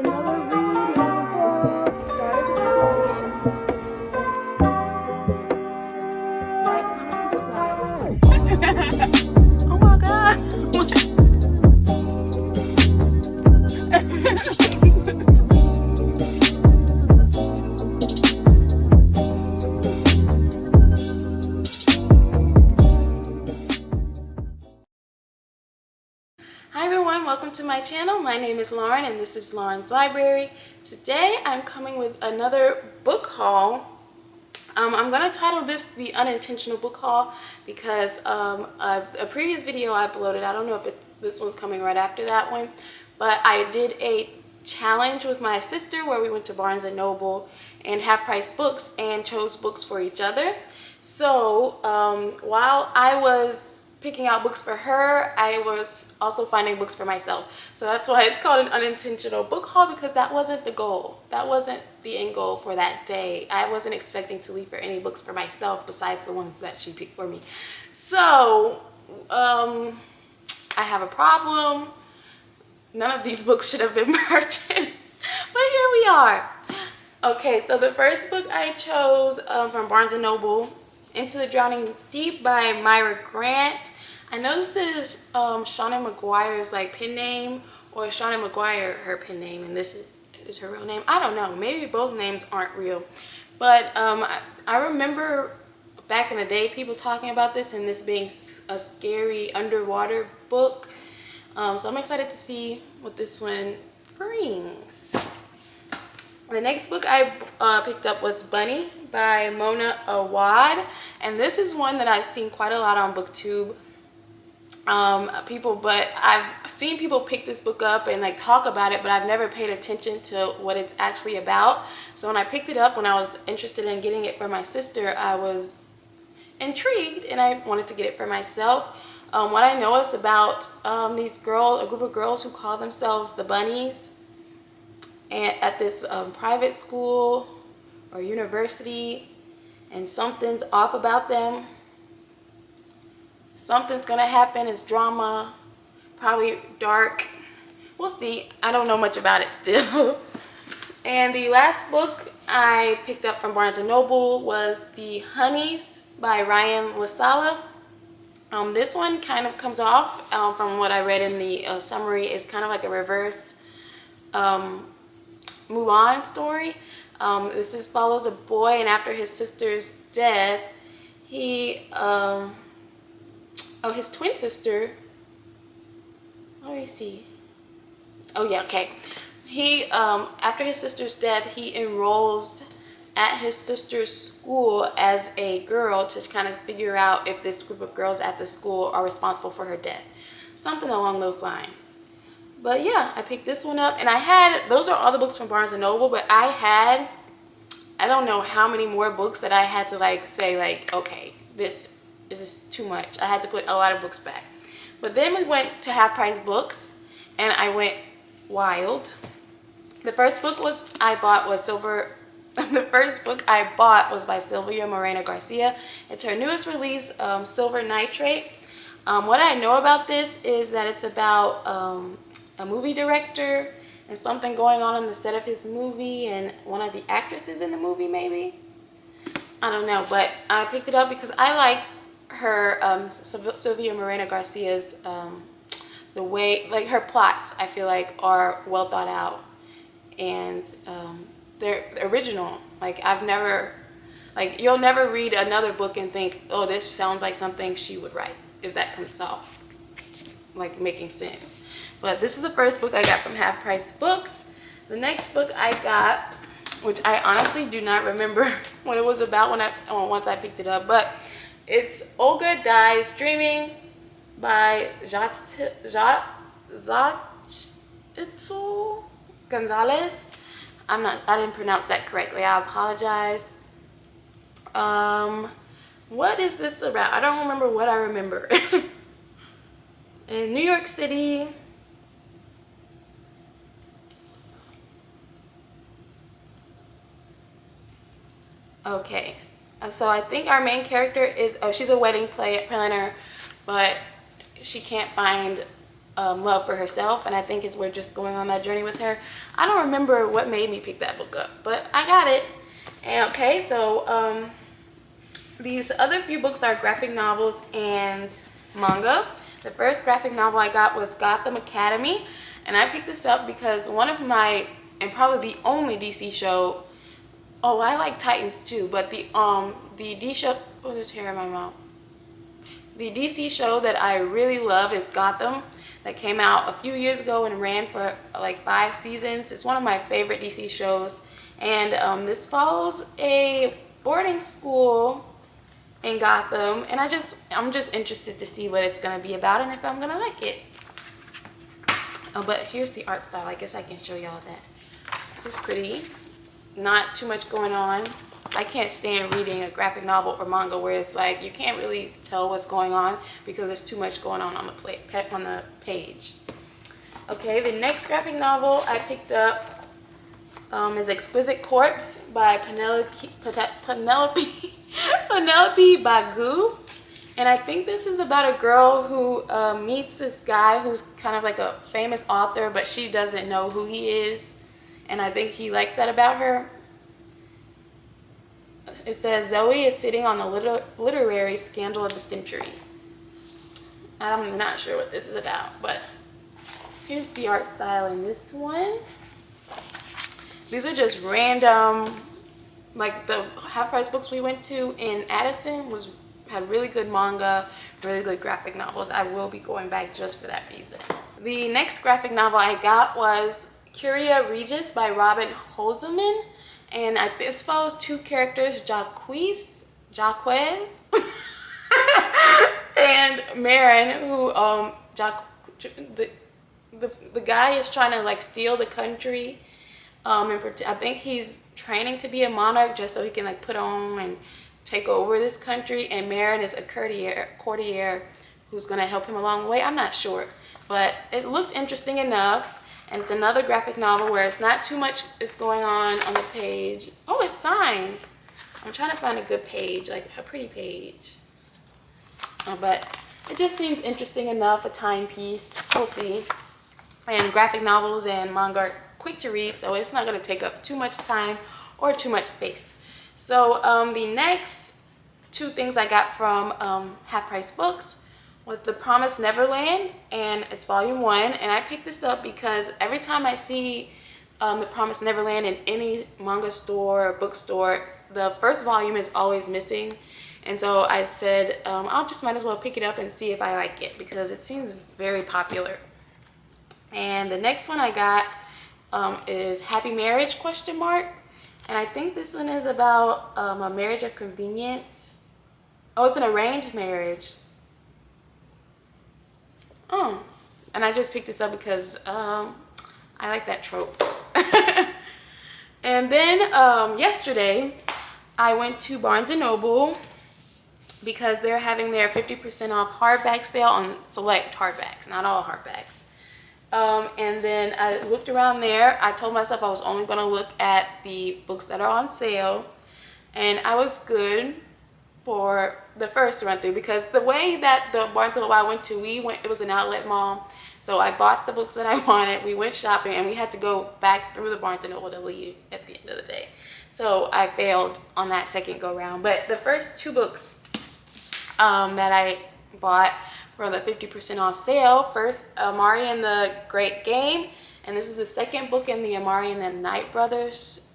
another reading for Daughters of Liberation. So, like, comment, subscribe. Oh my god. Hi everyone, welcome to my channel. My name is Lauren and this is Lauren's Library. Today I'm coming with another book haul. I'm going to title this the Unintentional Book Haul because a previous video I uploaded, I don't know if this one's coming right after that one, but I did a challenge with my sister where we went to Barnes & Noble and half-price books and chose books for each other. So while I was picking out books for her, I was also finding books for myself. So that's why it's called an unintentional book haul, because that wasn't the goal. That wasn't the end goal for that day. I wasn't expecting to leave for any books for myself besides the ones that she picked for me. So I have a problem. None of these books should have been purchased, but here we are. Okay, so the first book I chose from Barnes & Noble, Into the Drowning Deep by Myra Grant. I know this is Shauna McGuire's like pen name, or Shauna McGuire her pen name, and this is her real name. I don't know. Maybe both names aren't real. But I remember back in the day people talking about this and this being a scary underwater book. So I'm excited to see what this one brings. The next book I picked up was Bunny by Mona Awad, and this is one that I've seen quite a lot on BookTube. But I've seen people pick this book up and like talk about it, but I've never paid attention to what it's actually about. So when I picked it up, when I was interested in getting it for my sister, I was intrigued and I wanted to get it for myself. What I know is about a group of girls who call themselves the Bunnies, and at this private school or university, and something's off about them. Something's gonna happen. It's drama, probably dark. We'll see. I don't know much about it still. And the last book I picked up from Barnes & Noble was The Honeys by Ryan Lasala. This one kind of comes off, from what I read in the summary, is kind of like a reverse Mulan story. This follows a boy, and after his sister's death, his twin sister, let me see. Oh yeah, okay. After his sister's death, he enrolls at his sister's school as a girl to kind of figure out if this group of girls at the school are responsible for her death. Something along those lines. But yeah, I picked this one up, and those are all the books from Barnes & Noble, but I don't know how many more books that I had to say okay, this is too much. I had to put a lot of books back. But then we went to Half Price Books, and I went wild. The first book I bought was by Sylvia Moreno Garcia. It's her newest release, Silver Nitrate. What I know about this is that it's about a movie director and something going on the set of his movie, and one of the actresses in the movie, maybe. I don't know, but I picked it up because I like her, Sylvia Moreno Garcia's, the way, like her plots, I feel like are well thought out, and they're original. You'll never read another book and think, oh, this sounds like something she would write, if that comes off like making sense. But this is the first book I got from Half Price Books. The next book I got, which I honestly do not remember what it was about once I picked it up, but it's Olga Dies Dreaming by Zachitl Gonzalez. I didn't pronounce that correctly. I apologize. What is this about? I don't remember what I remember. In New York City, okay, so I think our main character is, she's a wedding planner, but she can't find love for herself, and I think we're just going on that journey with her. I don't remember what made me pick that book up, but I got it. And okay, so these other few books are graphic novels and manga. The first graphic novel I got was Gotham Academy, and I picked this up because one of my, and probably the only DC show, oh, I like Titans too, but the D show, oh, there's hair in my mouth. The DC show that I really love is Gotham, that came out a few years ago and ran for like 5 seasons. It's one of my favorite DC shows, and this follows a boarding school in Gotham, and I'm just interested to see what it's gonna be about and if I'm gonna like it. Oh, but here's the art style. I guess I can show y'all that. It's pretty. Not too much going on. I can't stand reading a graphic novel or manga where it's like you can't really tell what's going on because there's too much going on the page. Okay, the next graphic novel I picked up is Exquisite Corpse by Penelope Bagu. And I think this is about a girl who meets this guy who's kind of like a famous author, but she doesn't know who he is. And I think he likes that about her. It says Zoe is sitting on the literary scandal of the century. I'm not sure what this is about, but here's the art style in this one. These are just random, like the half-price books we went to in Addison had really good manga, really good graphic novels. I will be going back just for that reason. The next graphic novel I got was Curia Regis by Robin Holzman. And this follows 2 characters, Jaquez and Marin, who the guy is trying to like steal the country. I think he's training to be a monarch just so he can like put on and take over this country. And Marin is a courtier who's gonna help him along the way. I'm not sure, but it looked interesting enough. And it's another graphic novel where it's not too much is going on the page. Oh, it's signed. I'm trying to find a good page, like a pretty page. But it just seems interesting enough, a timepiece. We'll see. And graphic novels and manga are quick to read, so it's not going to take up too much time or too much space. So the next 2 things I got from Half Price Books was The Promised Neverland, and it's volume 1. And I picked this up because every time I see The Promised Neverland in any manga store or bookstore, the first volume is always missing. And so I said, I'll just might as well pick it up and see if I like it because it seems very popular. And the next one I got is Happy Marriage ? And I think this one is about a marriage of convenience. Oh, it's an arranged marriage. Oh, and I just picked this up because I like that trope. And then yesterday I went to Barnes & Noble because they're having their 50% off hardback sale on select hardbacks, not all hardbacks. And then I looked around there. I told myself I was only going to look at the books that are on sale, and I was good for the first run through because the way that the Barnes & Noble I went to, it was an outlet mall, so I bought the books that I wanted. We went shopping and we had to go back through the Barnes & Noble to leave at the end of the day, so I failed on that second go round. But the first 2 books that I bought for the 50% off sale, first Amari and the Great Game, and this is the second book in the Amari and the Knight Brothers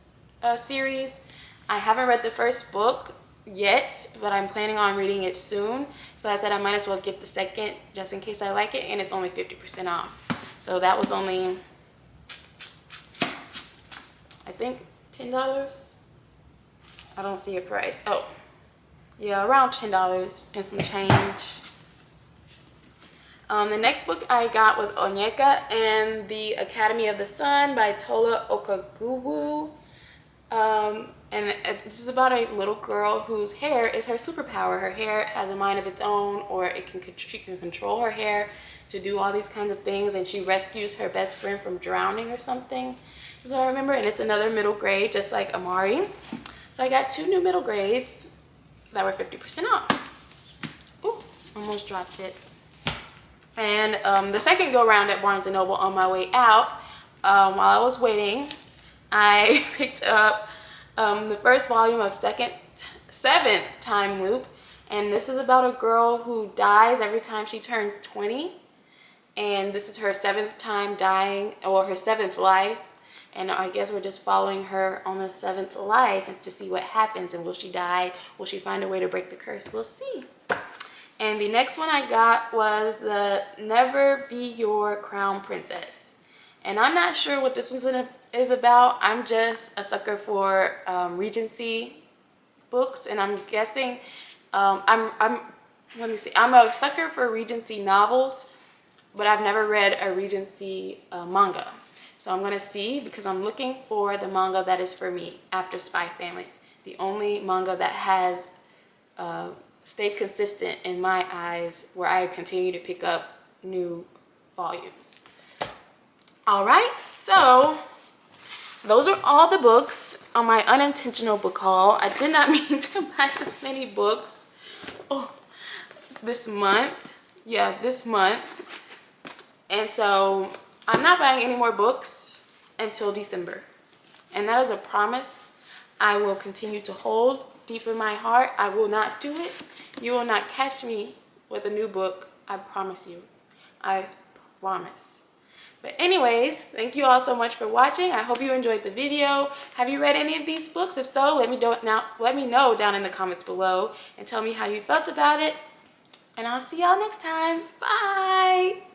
series. I haven't read the first book yet, but I'm planning on reading it soon, so I said I might as well get the second just in case I like it, and it's only 50% off. So that was only, I think, $10. I don't see a price. Oh yeah, around $10 and some change. The next book I got was Onyeka and the Academy of the Sun by Tola Okagubu. And this is about a little girl whose hair is her superpower. Her hair has a mind of its own, or she can control her hair to do all these kinds of things, and she rescues her best friend from drowning or something, is what I remember. And it's another middle grade, just like Amari. So I got 2 new middle grades that were 50% off. Ooh, almost dropped it. And the second go round at Barnes & Noble, on my way out, while I was waiting, I picked up the first volume of Seventh Time Loop. And this is about a girl who dies every time she turns 20. And this is her 7th time dying, or her 7th life. And I guess we're just following her on the 7th life and to see what happens. And will she die? Will she find a way to break the curse? We'll see. And the next one I got was the Never Be Your Crown Princess. And I'm not sure what this one is about. I'm just a sucker for Regency books, and I'm guessing let me see. I'm a sucker for Regency novels, but I've never read a Regency manga. So I'm gonna see, because I'm looking for the manga that is for me after Spy Family. The only manga that has stayed consistent in my eyes, where I continue to pick up new volumes. All right, so those are all the books on my unintentional book haul. I did not mean to buy this many books this month. Yeah, this month. And so I'm not buying any more books until December. And that is a promise I will continue to hold deep in my heart. I will not do it. You will not catch me with a new book. I promise you. I promise. But anyways, thank you all so much for watching. I hope you enjoyed the video. Have you read any of these books? If so, let me know down in the comments below and tell me how you felt about it. And I'll see y'all next time. Bye.